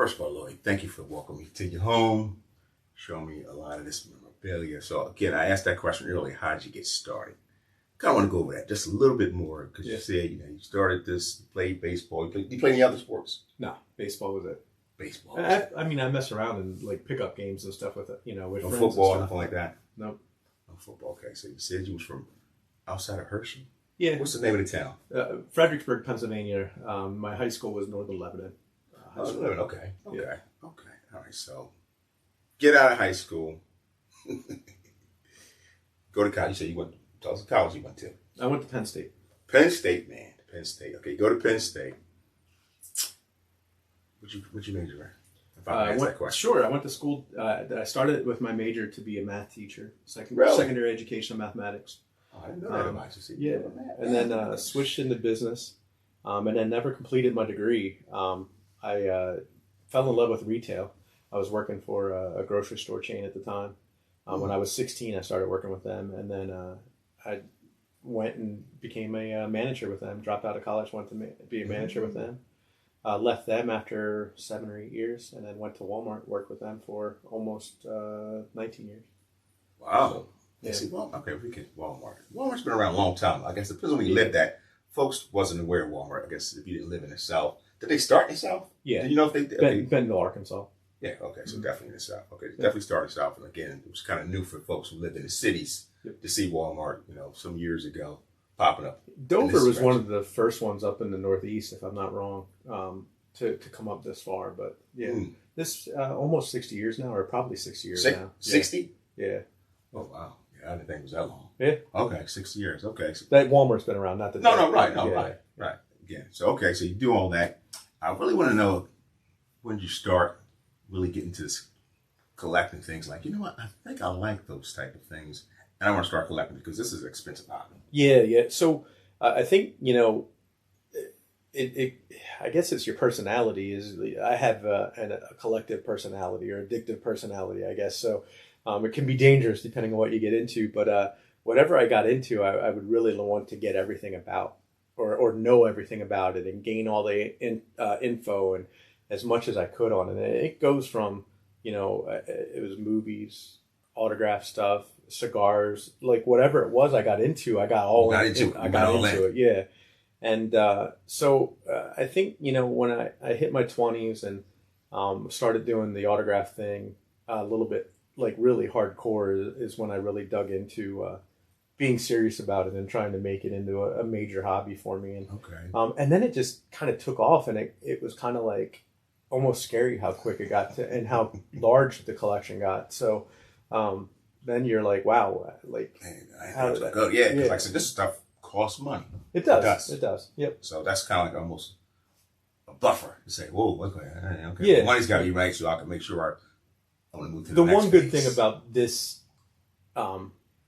First of all, Lloyd, thank you for welcoming me to your home, showing me a lot of this memorabilia. So again, I asked that question earlier. How did you get started? Kind of want to go over that just a little bit more because you said you started this, you played baseball. You play any other sports? No, baseball was it. Baseball. I mean, I mess around and like pickup games and stuff with it. With friends football, and nothing like that. Nope. No football. Okay, so you said you was from outside of Hershey. Yeah. What's the name of the town? Fredericksburg, Pennsylvania. My high school was Northern Lebanon. Lebanon. Okay. Yeah. Okay. All right. So get out of high school. Go to college. You said you went. Tell us what college you went to. I went to Penn State. Penn State, man. Penn State. Okay, go to Penn State. What you major in? If I ask that question. Sure. I went to school. I started with my major to be a math teacher. Really? Secondary education, mathematics. Oh, I didn't know that about you. Yeah. And then switched into business, and then never completed my degree. I fell in love with retail. I was working for a grocery store chain at the time. When I was 16, I started working with them, and then I went and became a manager with them. Dropped out of college, went to be a manager with them. Left them after 7 or 8 years, and then went to Walmart. Worked with them for almost 19 years. Wow. Yeah. See, okay, we get Walmart. Walmart's been around a long time. I guess it depends on where you lived at. Folks wasn't aware of Walmart. I guess if you didn't live in the South. Did they start in the South? Yeah. Do you know if they did? Bentonville, Arkansas. Yeah, okay, so definitely in the South. Okay, definitely started South. And again, it was kind of new for folks who lived in the cities to see Walmart, some years ago popping up. Dover was one of the first ones up in the Northeast, if I'm not wrong, to come up this far. But this almost 60 years now, or probably 60 years now. 60? Yeah. Oh, wow. Yeah, I didn't think it was that long. Yeah. Okay, 60 years. Okay. So, that Walmart's been around, not the... Right. Yeah. So, okay, so you do all that. I really want to know, when did you start really getting to this collecting things? Like, you know what, I think I like those type of things, and I want to start collecting because this is an expensive hobby. Yeah. So I think I guess it's your personality. I have a collective personality or addictive personality, I guess. So it can be dangerous depending on what you get into. But whatever I got into, I would really want to get everything about or know everything about it and gain all the info and as much as I could on it. And it goes from, it was movies, autograph stuff, cigars, like whatever it was I got into, I got into it. Yeah. And so I think, when I hit my 20s and started doing the autograph thing a little bit, like really hardcore, is when I really dug into being serious about it and trying to make it into a major hobby for me. And then it just kind of took off, and it was kind of like almost scary how quick it got to and how large the collection got. So then you're like, wow, like how did that go? Yeah, because like I said, this stuff costs money. It does. Yep. So that's kind of like almost a buffer to say, whoa, okay. Yeah. The money's got to be right, so I can make sure I want to move to the next one good phase. thing about this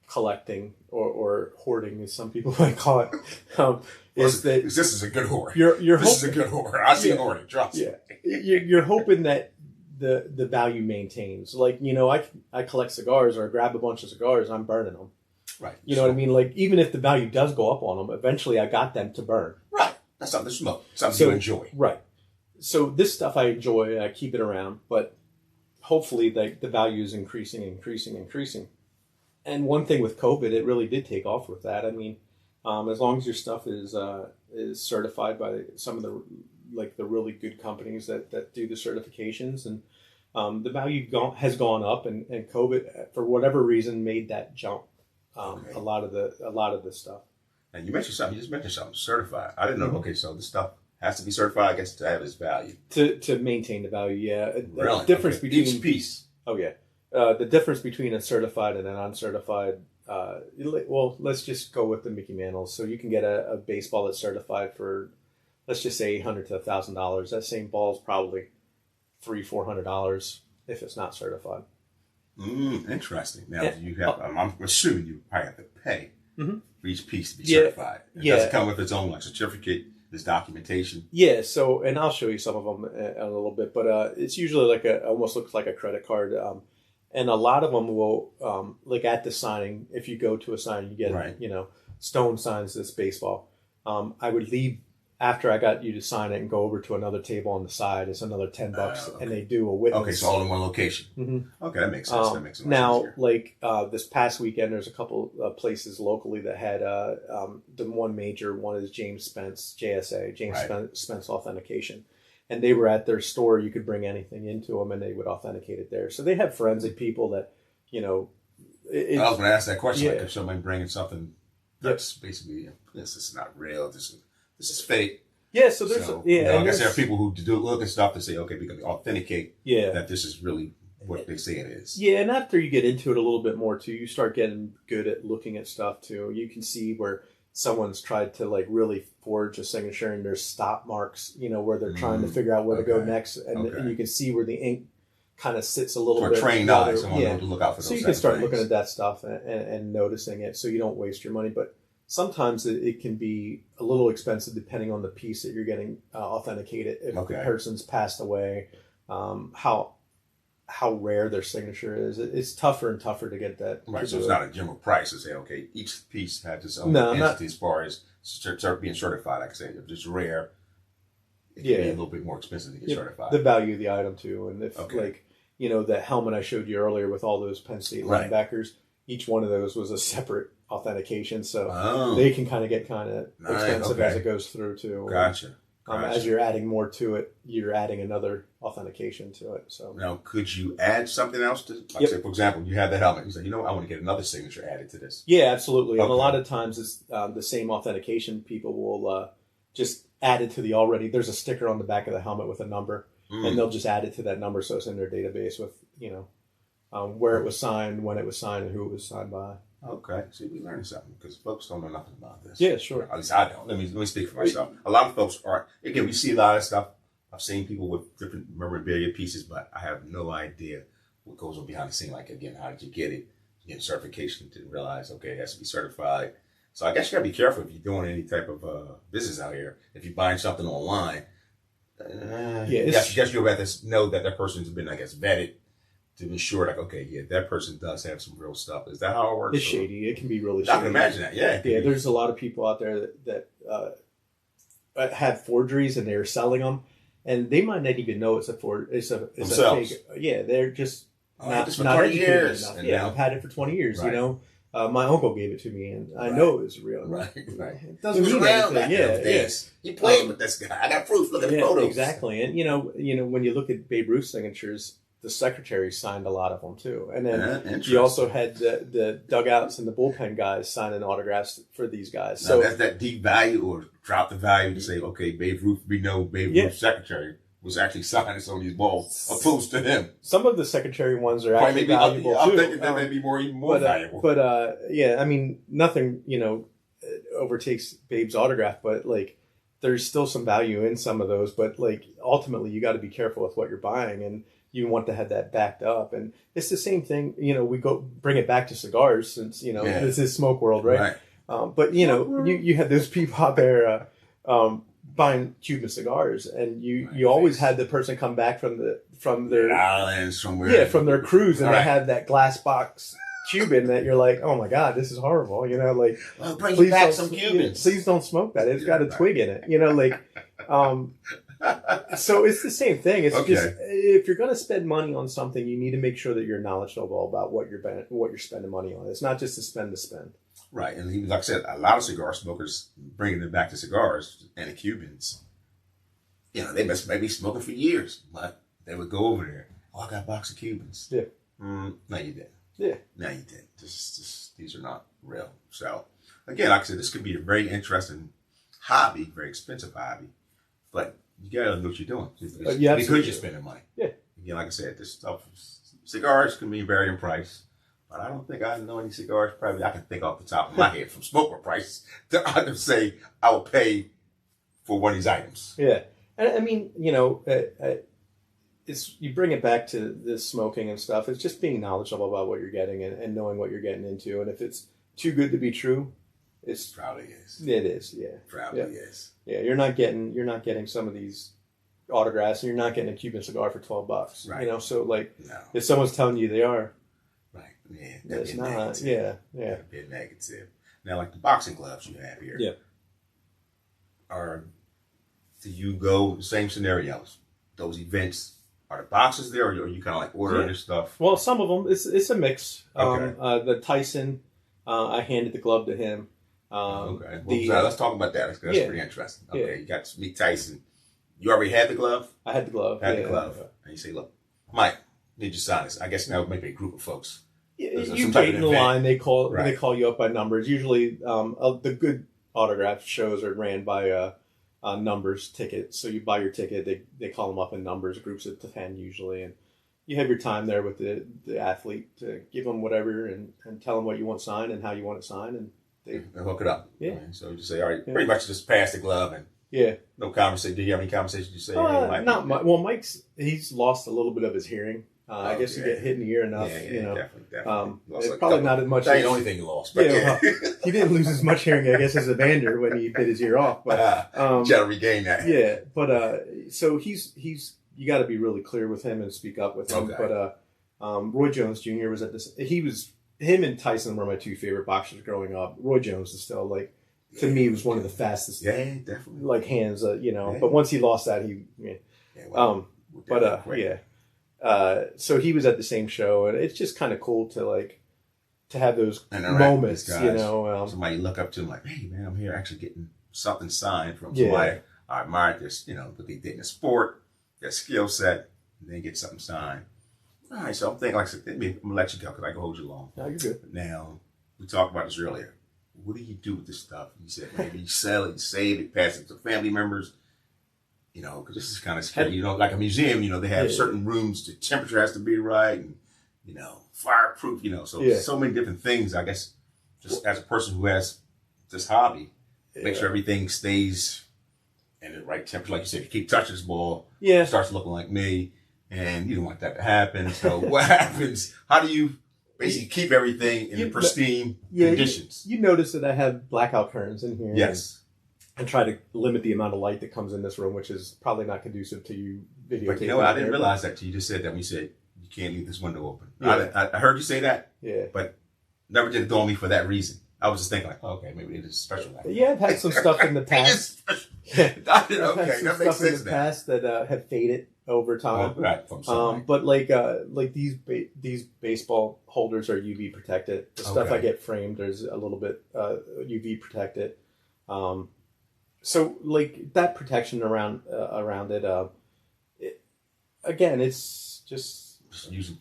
collecting or hoarding, as some people might call it, is that this is a good hoard. This is a good hoard. I see hoarding. Trust me. You're hoping that the value maintains. Like, I collect cigars or grab a bunch of cigars, I'm burning them. Right. You know what I mean? Like, even if the value does go up on them, eventually I got them to burn. Right. That's something to smoke. Something you enjoy. Right. So this stuff I enjoy. I keep it around, but hopefully the value is increasing. And one thing with COVID, it really did take off with that. I mean, as long as your stuff is certified by some of the really good companies that do the certifications, and the value has gone up, and COVID for whatever reason made that jump. A lot of the stuff. And you just mentioned something certified. I didn't know. Mm-hmm. Okay, so this stuff has to be certified, I guess, to have its value. To maintain the value, yeah. Really? The difference between each piece. Oh yeah. The difference between a certified and an uncertified. Well, let's just go with the Mickey Mantles. So you can get a baseball that's certified for, let's just say $800 to $1,000. That same ball is probably $300-$400 if it's not certified. Interesting. Now you have. I'm assuming you probably have to pay for each piece to be certified. It doesn't come with its own like certificate. There's documentation. Yeah. So, and I'll show you some of them in a little bit, but it's usually like almost looks like a credit card. And a lot of them will, like at the signing, if you go to a signing, you get, Stone signs this baseball. I would leave after I got you to sign it and go over to another table on the side, it's another $10, Okay. and they do a witness. Okay, so all in one location. Mm-hmm. Okay, that makes sense. That makes it much now, easier. like this past weekend, there's a couple places locally that had the one major one is James Spence, JSA, James Spence Authentication. And they were at their store. You could bring anything into them, and they would authenticate it there. So they have forensic people that, you know. I was going to ask that question. Yeah. Like if somebody bringing something that's basically, this is not real. This is fake. Yeah. So there's I guess there are people who do look at stuff to say, okay, we can authenticate that this is really what they say it is. Yeah, and after you get into it a little bit more too, you start getting good at looking at stuff too. You can see where someone's tried to like really forge a signature, and there's stop marks, you know, where they're trying to figure out where to go next, and you can see where the ink kind of sits a little bit. For a trained eye, someone to look out for those. So you can start looking at that stuff and noticing it, so you don't waste your money. But sometimes it can be a little expensive depending on the piece that you're getting authenticated. If the person's passed away, how rare their signature is. It's tougher and tougher to get that. Right, so it's not a general price to say, okay, each piece has its own entity as far as start being certified. Like I said, if it's rare, it can be a little bit more expensive to get certified. The value of the item too. And if like, you know, that helmet I showed you earlier with all those Penn State linebackers, each one of those was a separate authentication. So they can kind of get expensive as it goes through too. Gotcha. As you're adding more to it, you're adding another authentication to it. So now, could you add something else to? Like say, for example, you have the helmet. You say, you know, I want to get another signature added to this. Yeah, absolutely. And a lot of times, it's the same authentication. People will just add it to the already. There's a sticker on the back of the helmet with a number, and they'll just add it to that number, so it's in their database with where it was signed, when it was signed, and who it was signed by. Okay, see, we learning something because folks don't know nothing about this. Yeah, sure. At least I don't. Let me speak for myself. A lot of folks are. Again, we see a lot of stuff. I've seen people with different memorabilia pieces, but I have no idea what goes on behind the scene. Like, again, how did you get it? You get certification, didn't realize, okay, it has to be certified. So I guess you got to be careful if you're doing any type of business out here. If you're buying something online, I guess you'll have to know that person's been, I guess, vetted to be sure, like, okay, yeah, that person does have some real stuff. Is that how it works? It's shady. It can be really shady. I can imagine that, yeah. Yeah, there's a lot of people out there that had forgeries and they're selling them, and they might not even know it's a fake. Yeah, they're just not 20 years. enough. Yeah, I've had it for 20 years, you know. My uncle gave it to me, and I know it was real. Right. It doesn't mean anything. Yeah. You played with this guy. I got proof. Look at the photos. Exactly. And you know, when you look at Babe Ruth signatures, the secretary signed a lot of them too. And then you also had the dugouts and the bullpen guys signing autographs for these guys. So that's that deep value or drop the value to say, okay, Babe Ruth, we know Babe Ruth's secretary was actually signing some of these balls opposed to him. Some of the secretary ones are actually valuable too. I'm thinking that may be even more valuable. But yeah, I mean, nothing, overtakes Babe's autograph, but like there's still some value in some of those. But like ultimately you got to be careful with what you're buying, and you want to have that backed up. And it's the same thing, we bring it back to cigars since, this is smoke world, right? But you had those people out there buying Cuban cigars, and you always had the person come back from their islands somewhere. Yeah, from their cruise, and they had that glass box Cuban that you're like, oh my God, this is horrible. Bring you back some Cubans. Please don't smoke that. It's got a twig in it. So it's the same thing. It's just if you're going to spend money on something, you need to make sure that you're knowledgeable about what you're spending money on. It's not just to spend. Right, and like I said, a lot of cigar smokers bringing it back to cigars and the Cubans. They must maybe smoking for years, but they would go over there. Oh, I got a box of Cubans. Yeah. No, you didn't. Yeah. No, you didn't. These are not real. So again, like I said, this could be a very interesting hobby, very expensive hobby. But you gotta know what you're doing because you're spending money. Yeah. Again, like I said, this stuff, cigars can be varying price, but I don't think I know any cigars. Probably I can think off the top of my head from smoker prices that I can say I will pay for one of these items. Yeah, and I mean, it's you bring it back to this smoking and stuff. It's just being knowledgeable about what you're getting and knowing what you're getting into. And if it's too good to be true, it probably is. It is, yeah. Probably is. Yeah, you're not getting some of these autographs, and you're not getting a Cuban cigar for $12. Right. So if someone's telling you they are, right? Yeah, it's not. Negative. Yeah. A bit negative. Now, like the boxing gloves you have here, yeah, are do you go the same scenarios? Those events, are the boxes there, or are you kind of like ordering your stuff? Well, some of them, it's a mix. Okay. The Tyson, I handed the glove to him. Okay. Well, let's talk about that. That's pretty interesting. Okay, Yeah. you got to meet Tyson. You already had the glove? I had the glove. Had the glove. And you say, look, Mike, need you sign this. I guess now maybe a group of folks. You wait in the line. They call you up by numbers. Usually, the good autograph shows are ran by numbers tickets. So you buy your ticket. They call them up in numbers, groups of 10 usually, and you have your time there with the athlete to give them whatever and tell them what you want signed and how you want it signed, and they hook it up. Yeah. Right. So you just say, all right, pretty much just pass the glove and no conversation. Do you have any conversations? You say, hey, not much. Well, he's lost a little bit of his hearing. I guess you get hit in the ear enough, Definitely. It's probably not as much. That ain't the only thing you lost. But he didn't lose as much hearing, I guess, as Evander when he bit his ear off. But you got to regain that. Yeah, but so he's you got to be really clear with him and speak up with him. Okay. But Roy Jones Jr. was at this. Him and Tyson were my two favorite boxers growing up. Roy Jones is still to me was one of the fastest. Yeah, definitely. Like hands, But once he lost that, so he was at the same show, and it's just kind of cool to have those moments, somebody look up to him like, hey man, I'm here actually getting something signed from somebody I admire this, what they did in the sport, their skill set, and then get something signed. All right, so I'm thinking, like I said, I'm gonna let you go because I can hold you long. No, you're good. Now, we talked about this earlier. What do you do with this stuff? You said maybe you sell it, save it, pass it to family members. Because this is kind of scary. Like a museum, they have certain rooms, the temperature has to be right, and, fireproof, so many different things, I guess, just as a person who has this hobby, make sure everything stays in the right temperature. Like you said, if you keep touching this ball, it starts looking like me, and you don't want that to happen. So what happens? How do you basically keep everything in pristine conditions? You notice that I have blackout curtains in here. Yes. And try to limit the amount of light that comes in this room, which is probably not conducive to you videotaping. But you know what? I didn't realize that till you just said that when you said you can't leave this window open. Yeah. I heard you say that. Yeah. But never did it dawn on me for that reason. I was just thinking okay, maybe it is special. Yeah, I've had some stuff in the past. That makes sense. In the past that have faded over time. Right. From sunlight. But these baseball holders are UV protected. The stuff I get framed is a little bit UV protected. So that protection around it, again, it's just using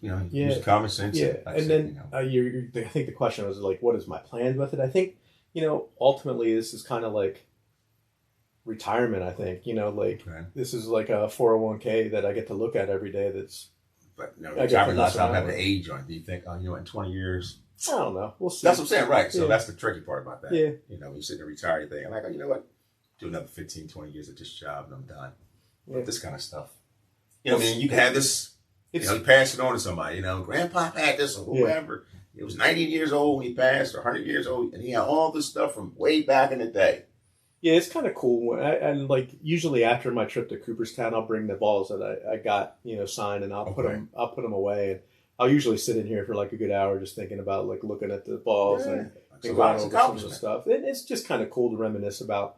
common sense. Yeah, and then I think the question was what is my plan with it? I think ultimately this is kind of like retirement. I think this is like a 401k that I get to look at every day. But retirement last time I have the age on. Do you think in 20 years? I don't know. We'll see. That's what I'm saying, right? So that's the tricky part about that. Yeah. When you sit there retire, thing, I'm like, you know what? Do another 15, 20 years at this job and I'm done. But this kind of stuff. You can have this, you pass it on to somebody, Grandpa had this or whoever. He was 90 years old when he passed or 100 years old and he had all this stuff from way back in the day. Yeah, it's kind of cool. And usually after my trip to Cooperstown, I'll bring the balls that I got, signed and I'll put them away. And I'll usually sit in here for a good hour just thinking about looking at the balls and going over some of the stuff. And it's just kind of cool to reminisce about,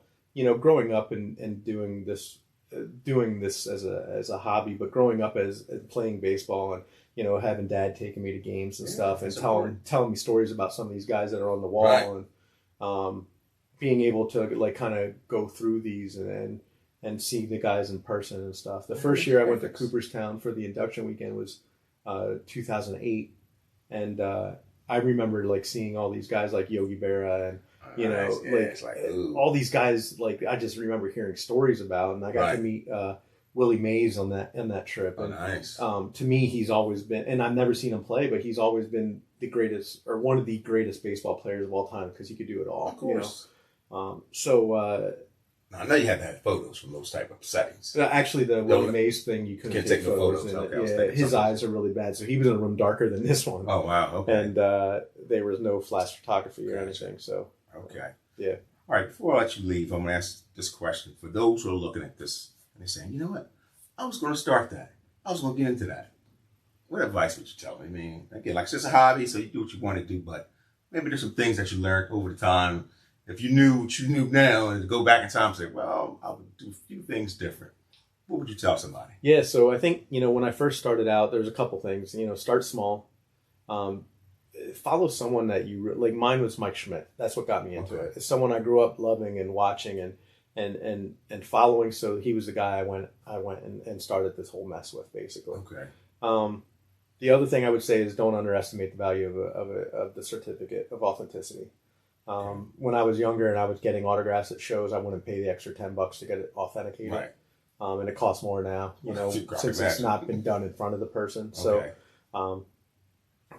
growing up and doing this as a hobby, but growing up as playing baseball and, having Dad taking me to games and stuff and telling me stories about some of these guys that are on the wall and being able to kind of go through these and see the guys in person and stuff. The first year I went to Cooperstown for the induction weekend was 2008, and I remember seeing all these guys like Yogi Berra and all these guys. I just remember hearing stories about, and I got to meet Willie Mays on that trip. And, nice. To me, he's always been, and I've never seen him play, but he's always been the greatest or one of the greatest baseball players of all time because he could do it all. Of course. I know you had to have photos from those type of settings. Actually, the Willie Mays thing, you couldn't take no photos. Okay, his eyes are really bad, so he was in a room darker than this one. Oh, wow. Okay. And there was no flash photography or anything. So okay. Yeah. All right, before I let you leave, I'm going to ask this question. For those who are looking at this and they're saying, you know what? I was going to start that. I was going to get into that. What advice would you tell me? I mean, again, it's a hobby, so you do what you want to do, but maybe there's some things that you learned over the time If you knew what you knew now and to go back in time and say, well, I would do a few things different, what would you tell somebody? Yeah, so I think, when I first started out, there's a couple things. Start small. Follow someone that like. Mine was Mike Schmidt. That's what got me into it. It's someone I grew up loving and watching and following. So he was the guy I went and started this whole mess with, basically. Okay. The other thing I would say is don't underestimate the value of the certificate of authenticity. When I was younger and I was getting autographs at shows, I wouldn't pay the extra $10 to get it authenticated. Right. And it costs more now, since it's not been done in front of the person. So,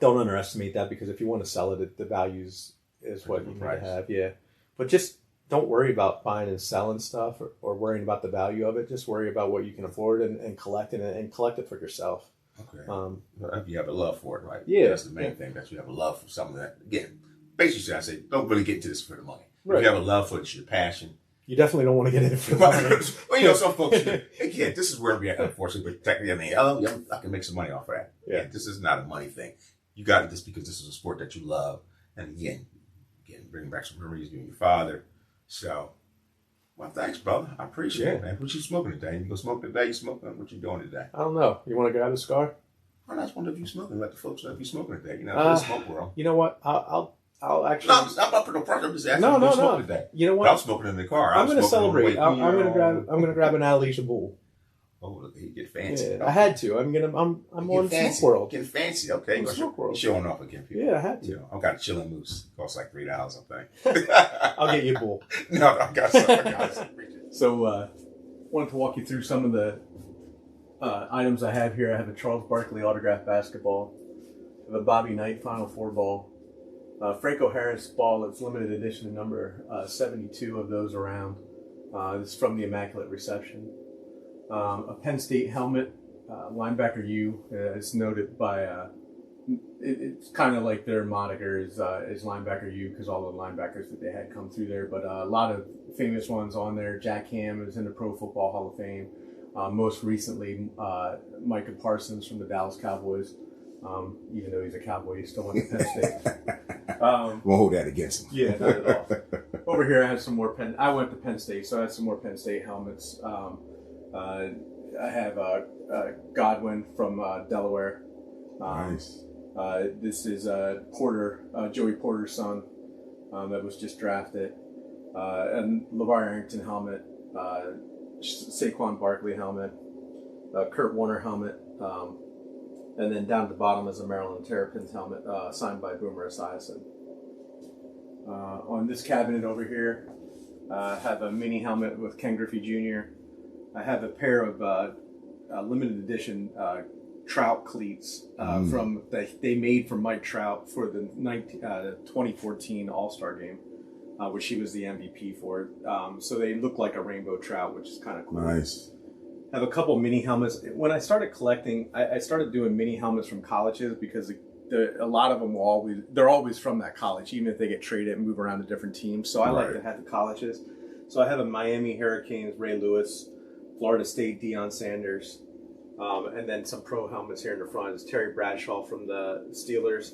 don't underestimate that, because if you want to sell it, the values is what you need to have. Yeah. But just don't worry about buying and selling stuff or worrying about the value of it. Just worry about what you can afford and collect it, and collect it for yourself. Okay. If you have a love for it, right? Yeah. That's the main thing, that you have a love for something that, again, basically I say, don't really get into this for the money. Right. If you have a love for it, it's your passion. You definitely don't want to get into it for the money. Well, some folks, again, this is where we are, unfortunately, but technically, I can make some money off of that. Yeah. This is not a money thing. You got it just because this is a sport that you love. And again, bringing back some memories of you and your father. So, well, thanks, brother. I appreciate it, man. What you smoking today? You go smoke today? You smoking? What you doing today? I don't know. You want to grab a cigar? Well, I just wonder if you smoking. Let the folks know if you smoking today. The smoke world. You know what? I'll actually. No, I'm not putting no pressure. I'm just asking. No. Smoking today. You know what? But I'm smoking in the car. I'm going to celebrate. I'm going to grab an Alicia Bull. Oh, look, he get fancy. Yeah, I had to. I'm on Smoke World. Getting fancy. Okay, Smoke World. Showing off again, people. Yeah, I had to. I got a chilling moose. Costs like $3, I think. I'll get you a bull. No, I got some. So, wanted to walk you through some of the items I have here. I have a Charles Barkley autographed basketball. I have a Bobby Knight Final Four ball. Franco Harris ball. It's limited edition, number 72 of those around. This is from the Immaculate Reception. A Penn State helmet, linebacker U. It's noted by. It's kind of like their moniker is linebacker U, because all the linebackers that they had come through there. But a lot of famous ones on there. Jack Ham is in the Pro Football Hall of Fame. Most recently, Micah Parsons from the Dallas Cowboys. Even though he's a Cowboy, he's still on the Penn State. Won't hold that against him. Yeah, not at all. Over here, I have some more I went to Penn State, so I have some more Penn State helmets. I have Godwin from Delaware. Nice. This is Porter, Joey Porter's son, that was just drafted. And LeVar Arrington helmet, Saquon Barkley helmet, Kurt Warner helmet, and then down at the bottom is a Maryland Terrapins helmet signed by Boomer Esiason. On this cabinet over here, I have a mini helmet with Ken Griffey Jr. I have a pair of limited edition Trout cleats they made for Mike Trout for the 2014 All-Star game, which he was the MVP for. So they look like a rainbow trout, which is kind of cool. Nice. I have a couple mini helmets. When I started collecting, I started doing mini helmets from colleges, because a lot of them they're always from that college, even if they get traded and move around to different teams. So I like to have the colleges. So I have a Miami Hurricanes Ray Lewis, Florida State Deion Sanders, and then some pro helmets here in the front. It's Terry Bradshaw from the Steelers,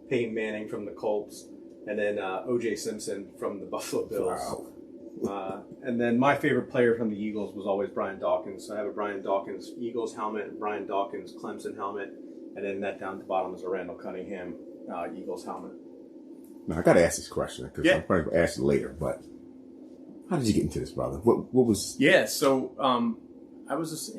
Peyton Manning from the Colts, and then O.J. Simpson from the Buffalo Bills. Wow. And then my favorite player from the Eagles was always Brian Dawkins. So I have a Brian Dawkins Eagles helmet, and Brian Dawkins Clemson helmet, and then that down at the bottom is a Randall Cunningham Eagles helmet. Now, I got to ask this question, because I'm probably going to ask it later, but how did you get into this, brother? What was... Yeah, so I was just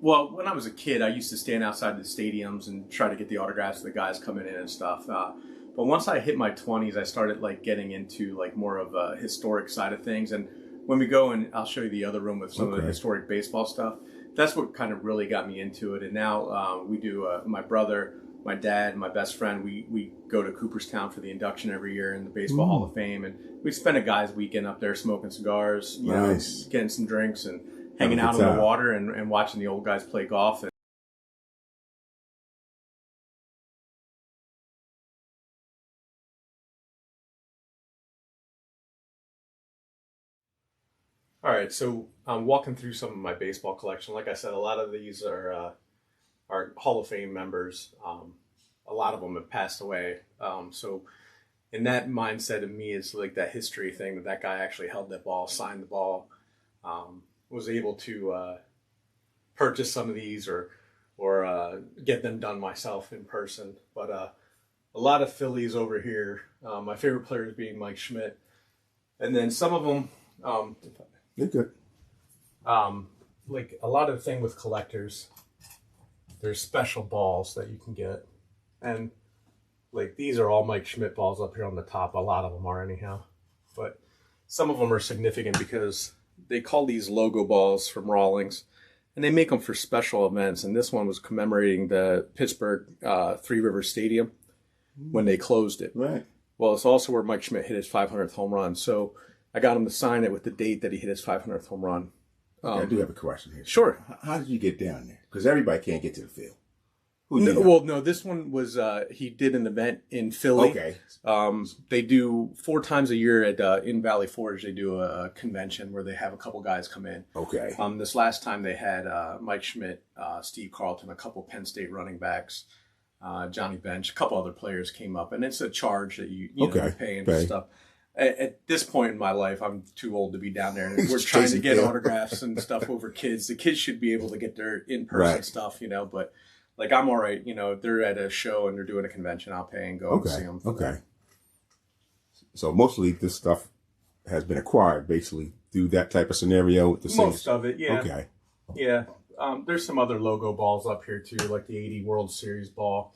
when I was a kid, I used to stand outside the stadiums and try to get the autographs of the guys coming in and stuff. But once I hit my 20s, I started getting into more of a historic side of things. And when we go, and I'll show you the other room with some of the historic baseball stuff, that's what kind of really got me into it. And now we do, my brother, my dad, my best friend, we go to Cooperstown for the induction every year in the Baseball Hall of Fame. And we spend a guy's weekend up there smoking cigars, you know, getting some drinks and hanging out on the water and watching the old guys play golf. All right, so I'm walking through some of my baseball collection. Like I said, a lot of these are Hall of Fame members. A lot of them have passed away. So and that mindset of me is like that history thing that guy actually held that ball, signed the ball, was able to purchase some of these or get them done myself in person. But a lot of Phillies over here. My favorite players being Mike Schmidt, and then some of them. They're good. Like a lot of the thing with collectors, there's special balls that you can get, and like these are all Mike Schmidt balls up here on the top. A lot of them are anyhow, but some of them are significant because they call these logo balls from Rawlings, and they make them for special events. And this one was commemorating the Pittsburgh Three Rivers Stadium when they closed it. Right. Well, it's also where Mike Schmidt hit his 500th home run. So I got him to sign it with the date that he hit his 500th home run. I do have a question here. Sure. How did you get down there? Because everybody can't get to the field. Who did that? Well, no, this one was, he did an event in Philly. Okay. They do 4 times a year at in Valley Forge. They do a convention where they have a couple guys come in. Okay. This last time they had Mike Schmidt, Steve Carlton, a couple Penn State running backs, Johnny Bench, a couple other players came up, and it's a charge that you know, you pay and stuff. At this point in my life, I'm too old to be down there. And we're trying to get autographs and stuff over kids. The kids should be able to get their in-person stuff, you know, but like I'm all right, you know, they're at a show and they're doing a convention, I'll pay and go and see them. Okay. So mostly this stuff has been acquired basically through that type of scenario with the Most of it, yeah. Okay. Yeah. There's some other logo balls up here too, like the 80 World Series ball,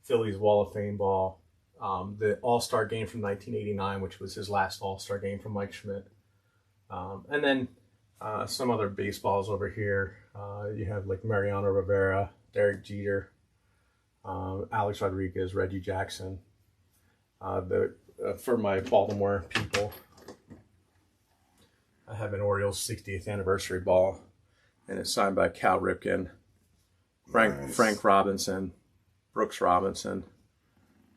Phillies Wall of Fame ball, the All-Star game from 1989, which was his last All-Star game from Mike Schmidt. And then some other baseballs over here. You have like Mariano Rivera, Derek Jeter, Alex Rodriguez, Reggie Jackson. For my Baltimore people, I have an Orioles 60th anniversary ball, and it's signed by Cal Ripken, Frank Robinson, Brooks Robinson,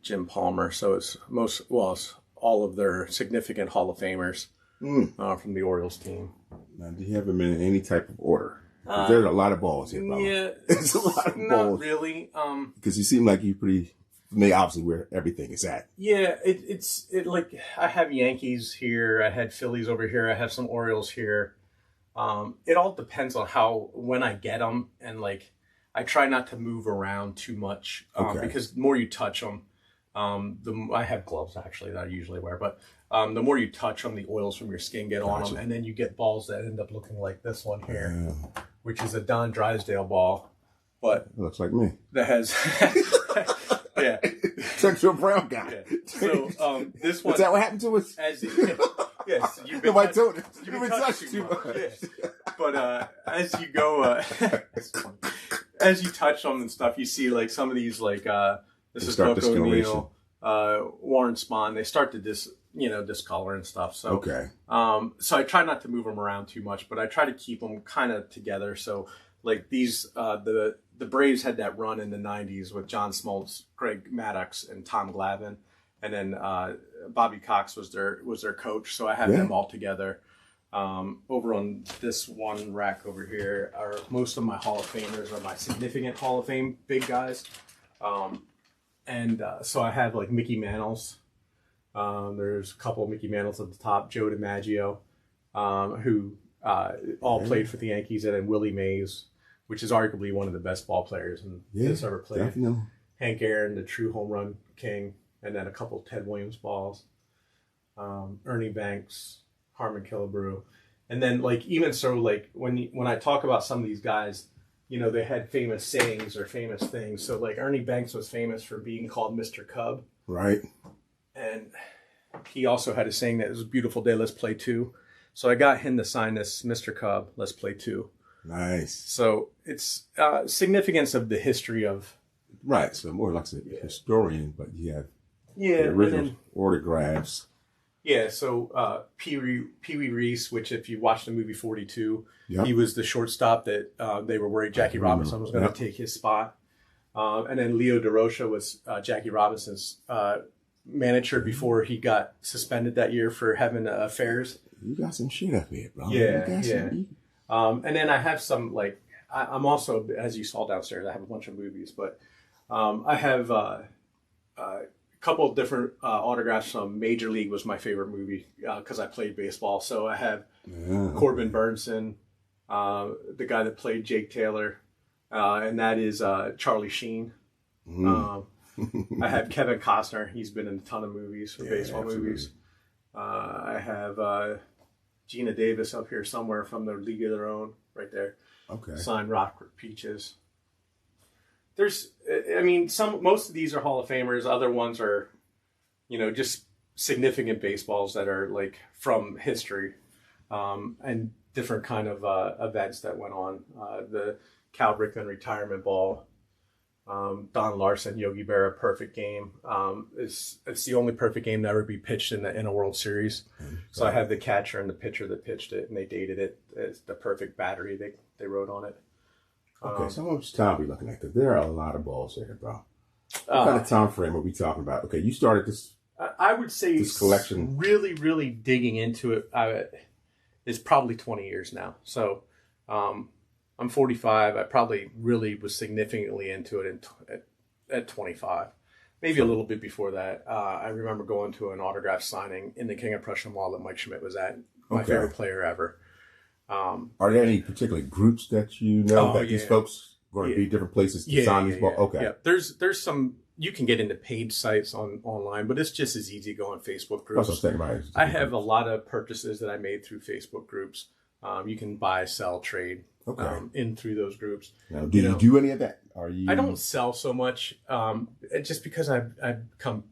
Jim Palmer. So it's it's all of their significant Hall of Famers from the Orioles team. Now, do you have them in any type of order? There's a lot of balls here, Bob. Yeah, it's a lot of not balls. really. Because you seem like you're pretty obviously where everything is at. Yeah, it's like I have Yankees here, I had Phillies over here, I have some Orioles here. It all depends on when I get them, and like I try not to move around too much because the more you touch them, I have gloves actually that I usually wear, but the more you touch them, the oils from your skin get on them, and then you get balls that end up looking like this one here, which is a Don Drysdale ball, but it looks like me. That has. Yeah. Turned to a brown guy. Yeah. So this one. Is that what happened to us? Yes. Nobody told us. You've been touched too much. Yeah. But as you go, as you touch them and stuff, you see like some of these like this is Buck O'Neal, Warren Spahn. They start to discolor and stuff. So so I try not to move them around too much, but I try to keep them kind of together. So like these the Braves had that run in the 90s with John Smoltz, Greg Maddux, and Tom Glavine, and then Bobby Cox was their coach. So I have them all together. Over on this one rack over here are most of my Hall of Famers, are my significant Hall of Fame big guys. So I have like Mickey Mantles. There's a couple of Mickey Mantles at the top. Joe DiMaggio, who all played for the Yankees, and then Willie Mays, which is arguably one of the best ball players that's ever played. Definitely. Hank Aaron, the true home run king, and then a couple of Ted Williams balls. Ernie Banks, Harmon Killebrew. And then like even so like when I talk about some of these guys, you know, they had famous sayings or famous things. So like Ernie Banks was famous for being called Mr. Cub. Right. And he also had a saying that it was a beautiful day, let's play two. So I got him to sign this Mr. Cub, let's play two. Nice. So it's significance of the history of... Right, so more like a historian, but you have the original autographs. Yeah, so Pee Wee Reese, which if you watch the movie 42, he was the shortstop that they were worried Jackie Robinson was going to take his spot. And then Leo DeRocha was Jackie Robinson's manager before he got suspended that year for having affairs. You got some shit up here, bro. Yeah. And then I have some, like, I'm also, as you saw downstairs, I have a bunch of movies, but I have couple of different autographs from Major League was my favorite movie because I played baseball. So I have Corbin Burnson, the guy that played Jake Taylor, and that is Charlie Sheen. I have Kevin Costner. He's been in a ton of movies for baseball movies. I have Gina Davis up here somewhere from the League of Their Own, right there. Okay. Signed Rockford Peaches. Most of these are Hall of Famers. Other ones are, just significant baseballs that are like from history, and different kind of events that went on. The Cal Ripken retirement ball, Don Larson, Yogi Berra perfect game. It's the only perfect game to ever be pitched in a World Series. So I have the catcher and the pitcher that pitched it, and they dated it as the perfect battery they wrote on it. Okay, so how much time are we looking at? Because there are a lot of balls there, bro. What kind of time frame are we talking about? Okay, you started this. I would say this collection. Really, really digging into it is probably 20 years now. So I'm 45. I probably really was significantly into it at 25. Maybe a little bit before that. I remember going to an autograph signing in the King of Prussia Mall that Mike Schmidt was at. My favorite player ever. Are there any particular groups that you know that these folks are going to be different places to sign these balls? Okay. Yeah. There's some, you can get into paid sites online, but it's just as easy to go on Facebook groups. That's what I'm saying, right? I have a lot of purchases that I made through Facebook groups. You can buy, sell, trade in through those groups. Now, do you do any of that? I don't sell so much, just because I've become,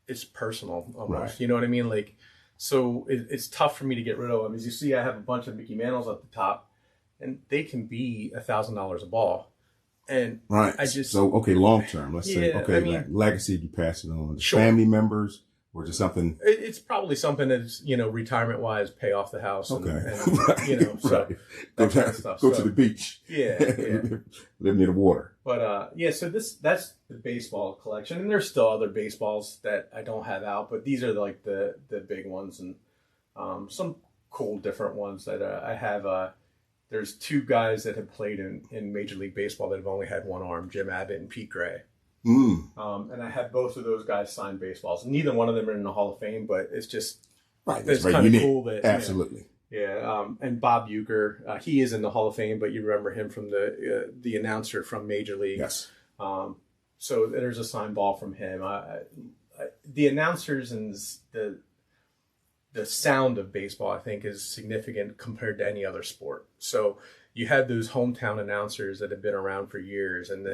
it's personal almost. Right. You know what I mean? Like, so it's tough for me to get rid of them. As you see, I have a bunch of Mickey Mantles at the top, and they can be $1,000 a ball. And right. Long term. Let's say, legacy, you pass it on to family members, or just something. It's probably something that's, retirement wise, pay off the house. And, so that kind of stuff. Go to the beach. Yeah. Live near the water. But so that's the baseball collection, and there's still other baseballs that I don't have out, but these are like the big ones, and some cool different ones that I have. There's two guys that have played in Major League Baseball that have only had one arm, Jim Abbott and Pete Gray. And I have both of those guys signed baseballs. Neither one of them are in the Hall of Fame, but it's just it's kind of cool that absolutely. And Bob Uecker, he is in the Hall of Fame, but you remember him from the announcer from Major League. Yes. So there's a signed ball from him. The announcers and the sound of baseball, I think, is significant compared to any other sport. So you had those hometown announcers that have been around for years, and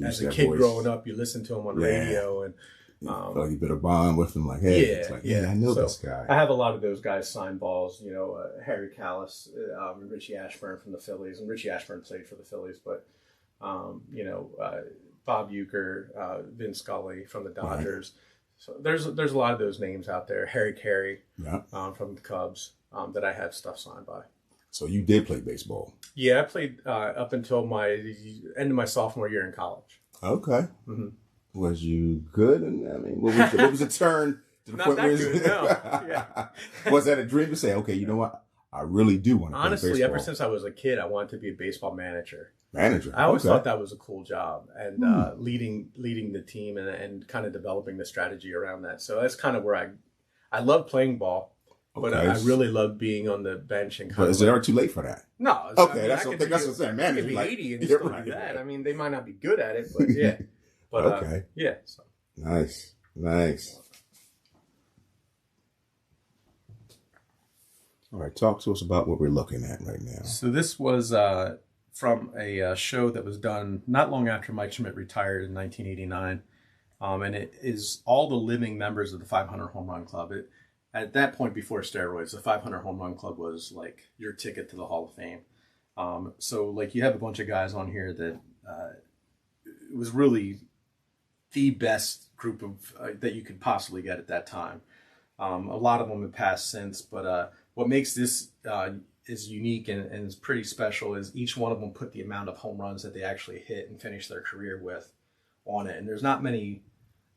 as a kid growing up, you listen to them on radio, and you better bond with them. Like, hey, I know this guy. I have a lot of those guys signed balls. Harry Callis, Richie Ashburn from the Phillies, and Richie Ashburn played for the Phillies, but Bob Uecker, Vin Scully from the Dodgers. Right. So there's a lot of those names out there. Harry Carey from the Cubs that I have stuff signed by. So you did play baseball? Yeah, I played up until my end of my sophomore year in college. Okay. Mm-hmm. Was you good? What was the turn to the Not point that where good, no. Yeah. Was that a dream to say, okay, you know what? I really do want to play baseball. Honestly, ever since I was a kid, I wanted to be a baseball manager. I always thought that was a cool job, and leading the team and kind of developing the strategy around that. So that's kind of where I love playing ball, but I really love being on the bench and. But is it ever too late for that? No. Okay, that's what I'm saying. Man, I could be 80 and still do that. I mean, they might not be good at it, but yeah. But okay. So. Nice. All right, talk to us about what we're looking at right now. So this was from a show that was done not long after Mike Schmidt retired in 1989, and it is all the living members of the 500 Home Run Club. At that point, before steroids, the 500 Home Run Club was like your ticket to the Hall of Fame. So like you have a bunch of guys on here that it was really the best group of that you could possibly get at that time. A lot of them have passed since, but what makes this is unique and is pretty special is each one of them put the amount of home runs that they actually hit and finish their career with on it. And there's not many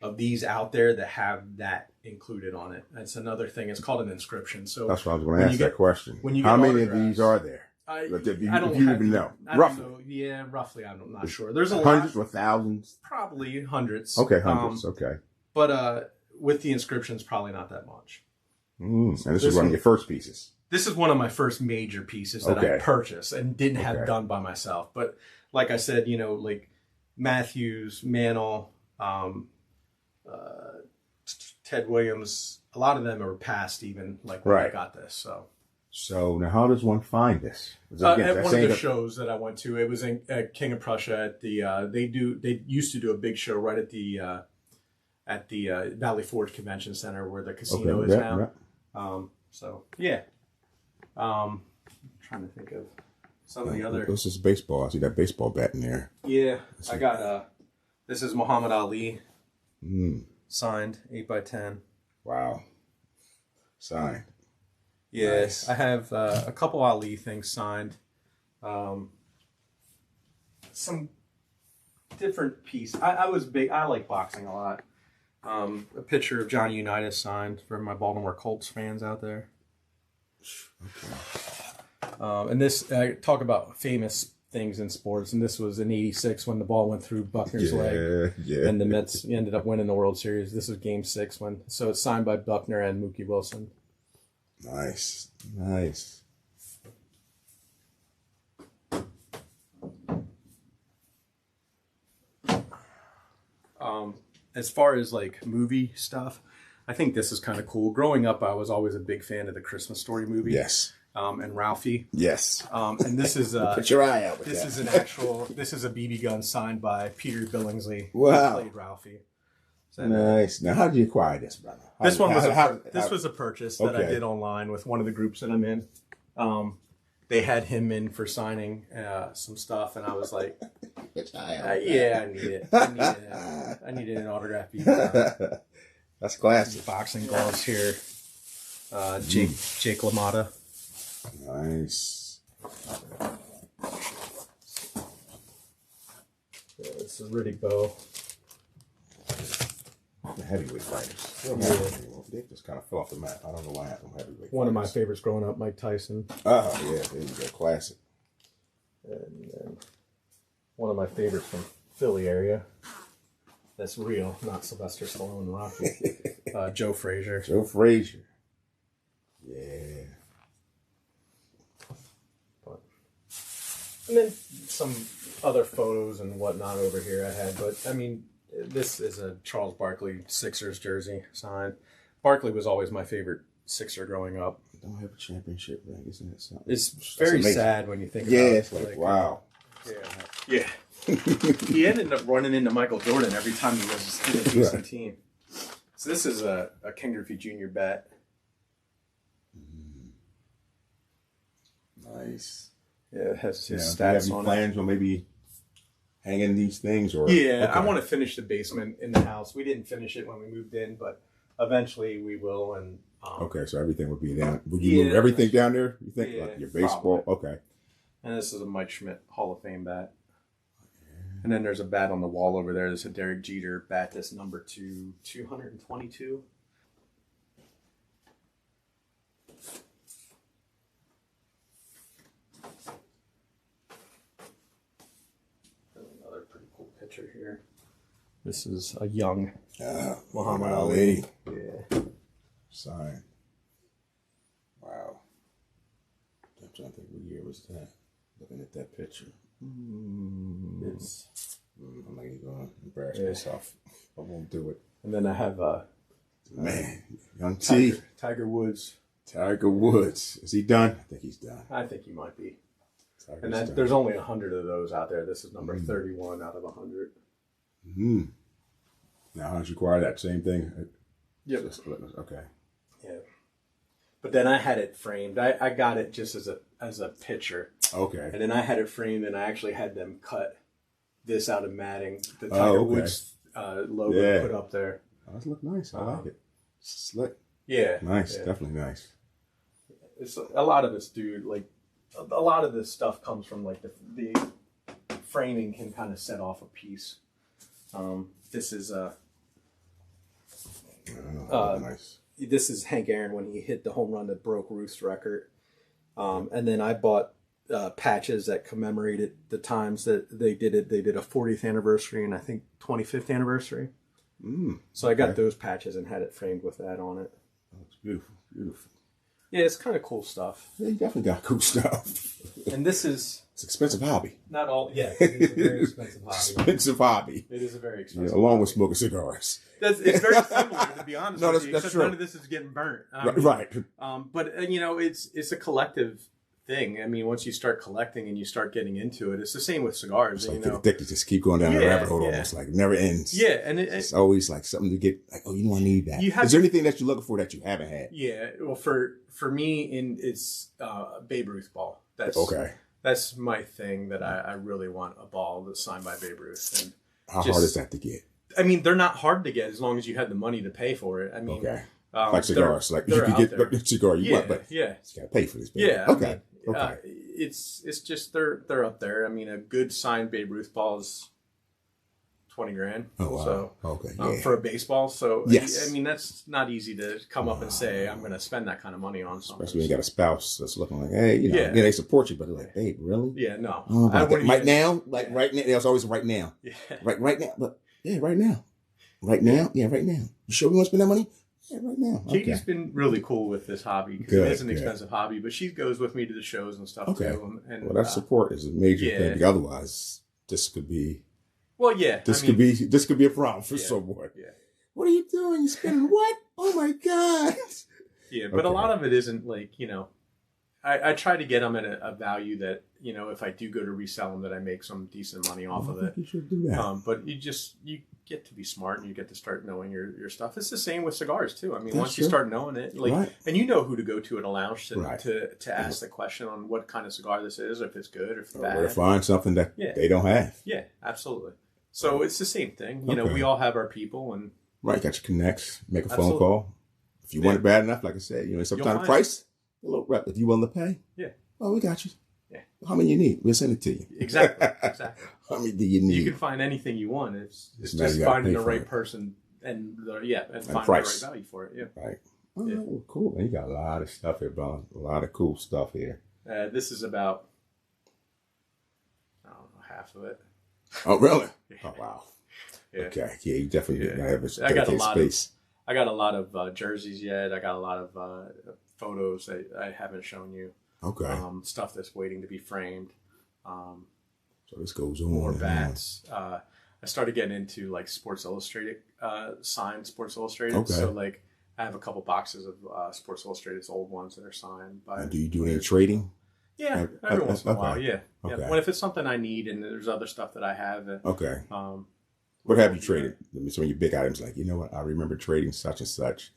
of these out there that have that included on it. That's another thing. It's called an inscription. So that's why I was going to ask that question. How many of these are there? I don't even know. Roughly. Yeah, roughly. I'm not sure. There's a hundreds or thousands? Probably hundreds. Okay, hundreds. Okay. But with the inscriptions, probably not that much. And this is one of your first pieces. This is one of my first major pieces that I purchased and didn't have done by myself. But like I said, you know, like Matthews, Mantle, Ted Williams, a lot of them are past even like when I got this. So now how does one find this? At one of the shows that I went to, it was at King of Prussia at the they used to do a big show right at the Valley Forge Convention Center where the casino is now. Trying to think of some of the other. This is baseball. I see that baseball bat in there. Yeah, I got this is Muhammad Ali. Signed 8x10. Wow. Signed. Yeah, nice. I have a couple Ali things signed. Some different pieces. I was big. I like boxing a lot. A picture of Johnny Unitas signed for my Baltimore Colts fans out there. Okay. And this, I talk about famous things in sports, and this was in '86 when the ball went through Buckner's leg, and the Mets ended up winning the World Series. This was Game 6 so it's signed by Buckner and Mookie Wilson. Nice, nice. As far as like movie stuff, I think this is kind of cool. Growing up, I was always a big fan of the Christmas Story movie. Yes. And Ralphie. Yes. And this is put your eye out with this that. is an actual. This is a BB gun signed by Peter Billingsley. Wow. Who played Ralphie. So, nice. Now, how did you acquire this, brother? This was a purchase that I did online with one of the groups that I'm in. They had him in for signing some stuff, and I was like, "Yeah, I need it. I needed an autograph." That's classic. Boxing gloves here. Jake LaMotta. Nice. Yeah, this is Riddick Bowe. The heavyweight fighters. They just kind of fell off the map. I don't know why happened. Heavyweight. One of my favorites growing up, Mike Tyson. Oh yeah, there you go, classic. And then one of my favorites from Philly area. That's real, not Sylvester Stallone and Rocky. Joe Frazier. Joe Frazier. Yeah. And then some other photos and whatnot over here I had. But, I mean, this is a Charles Barkley Sixers jersey signed. Barkley was always my favorite Sixer growing up. Don't have a championship ring, isn't it? Something? It's very sad when you think about it. Yeah, it's like, wow. Yeah. He ended up running into Michael Jordan every time he was in a decent team. So this is a Ken Griffey Jr. bat. Nice. Yeah, it has his stats on it. Plans on maybe hanging these things? Or I want to finish the basement in the house. We didn't finish it when we moved in, but eventually we will. And okay, so everything would be down. Would you move everything down there? You think like your baseball? Probably. Okay. And this is a Mike Schmidt Hall of Fame bat. And then there's a bat on the wall over there. There's a Derek Jeter bat. That's number 222. Another pretty cool picture here. This is a young Muhammad Ali. Yeah. Signed. Wow. I'm trying to think what year was that. Looking at that picture. I'm not even going to embarrass myself. I won't do it. And then I have man, young T. Tiger Woods. Tiger Woods. Is he done? I think he's done. I think he might be. Tiger's and done. There's only 100 of those out there. This is number 31 out of 100. Now, how did you acquire that? Same thing? Yep. Okay. Yeah. But then I had it framed. I got it just as a picture. Okay. And then I had it framed, and I actually had them cut this out of matting. The Tiger Woods logo put up there. Oh, that look nice. I like it. Slick. Yeah. Nice. Yeah. Definitely nice. It's a lot of it's a lot of this stuff comes from like the framing can kind of set off a piece. This is nice. This is Hank Aaron when he hit the home run that broke Ruth's record. And then I bought patches that commemorated the times that they did it. They did a 40th anniversary and I think 25th anniversary. So I got okay. those patches and had it framed with that on it. Oh, it's beautiful, beautiful. Yeah, it's kind of cool stuff. Yeah, you definitely got cool stuff. And this is It's an expensive hobby. not all. Yeah, it is a very expensive hobby. Expensive hobby. It is a very Yeah, expensive. along with hobby. smoking cigars. It's very similar, to be honest No, with you. that's Except true. none of this is getting burnt. Right. But you know, it's a collective thing. I mean, once you start collecting and you start getting into it, it's the same with cigars. It's like You get know, addicted, just keep going down the Yeah, rabbit hole yeah. almost like it never ends. yeah, and It's always like something to get like, oh, you know, I need that. You have Is there anything that you're looking for that you haven't had? yeah. Well, for me, it's Babe Ruth ball. That's Okay. That's my thing. That I really want a ball that's signed by Babe Ruth. And How hard is that to get? I mean, they're not hard to get as long as you had the money to pay for it. I mean, Okay. Like cigars, like you they're can out get there. the cigar you want, but yeah. you gotta pay for this. Baby. Yeah. Okay. I mean, okay. It's just they're up there. I mean, a good signed Babe Ruth ball is $20,000. Oh wow. So Okay. Yeah. for a baseball, so Yes. I mean that's not easy to come up and say I'm going to spend that kind of money on something. Especially when you got a spouse that's looking like, hey, you know, Yeah. they support you, but they're like, babe, really? Yeah, no. Oh, I about that. wouldn't Right even- now, like right now. There's always right now. Yeah. Right now. But yeah, right now. Right now. Yeah, right now. You sure we want to spend that money? Yeah, right now. Katie's Okay. been really cool with this hobby because Good, it is an good. expensive hobby, but she goes with me to the shows and stuff Okay. too. And Well, that support is a major yeah. thing. Because otherwise, this could be this this could be a problem for Yeah. someone. Yeah. What are you doing? You spending what? Oh my god! Yeah, but a Okay. lot of it isn't like, you know, I try to get them at a value that, you know, if I do go to resell them, that I make some decent money off of I it. think you should do that. But you get to be smart and you get to start knowing your stuff. It's the same with cigars too. I mean, That's once you true. start knowing it, like, Right. and you know who to go to at a lounge to Right. to ask the question on what kind of cigar this is, or if it's good or if it's Or to bad. find something that Yeah. they don't have. Yeah, absolutely. So it's the same thing. You know, Okay. we all have our people, and Right, got your connects. Make a phone Absolutely. call. If you want it bad enough, like I said, you know, some You'll kind of find price, a little rep. If you willing to pay, Yeah. Oh, we got you. Yeah. How many you need? We'll send it to you. exactly. How many do you need? You can find anything you want. It's Just now just you gotta finding pay the for right it. person and finding the price. right value for it. Yeah. Right. Oh, Yeah. well, cool. Man, you got a lot of stuff here, bro. A lot of cool stuff here. This is about, I don't know, half of it. Oh, really? Yeah. Oh, wow. Yeah. Okay. Yeah, you definitely Yeah. gotta have a I got a dedicated lot space. I got a lot of jerseys yet. I got a lot of photos that I haven't shown you. Okay. Stuff that's waiting to be framed. So this goes on. More and bats. I started getting into like Sports Illustrated, signed Sports Illustrated. Okay. So like I have a couple boxes of Sports Illustrated's old ones that are signed by. on. Do you do any trading? Yeah, every once in a okay. while. Yeah. Okay. Yeah. When if it's something I need and there's other stuff that I have. Okay. Um, What have you traded? I mean, some of your big items, like, you know what? I remember trading such and such.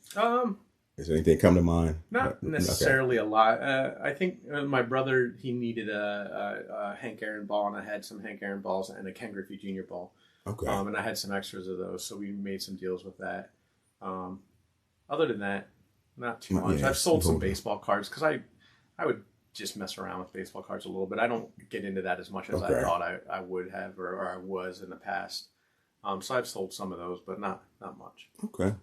Is there anything come to mind? Not necessarily a lot. I think my brother, he needed a Hank Aaron ball, and I had some Hank Aaron balls and a Ken Griffey Jr. ball. Okay. And I had some extras of those, so we made some deals with that. Other than that, not too much. Yeah, I've sold some hold on. baseball cards because I would just mess around with baseball cards a little bit. I don't get into that as much as Okay. I thought I would have or I was in the past. So I've sold some of those, but not much. Okay.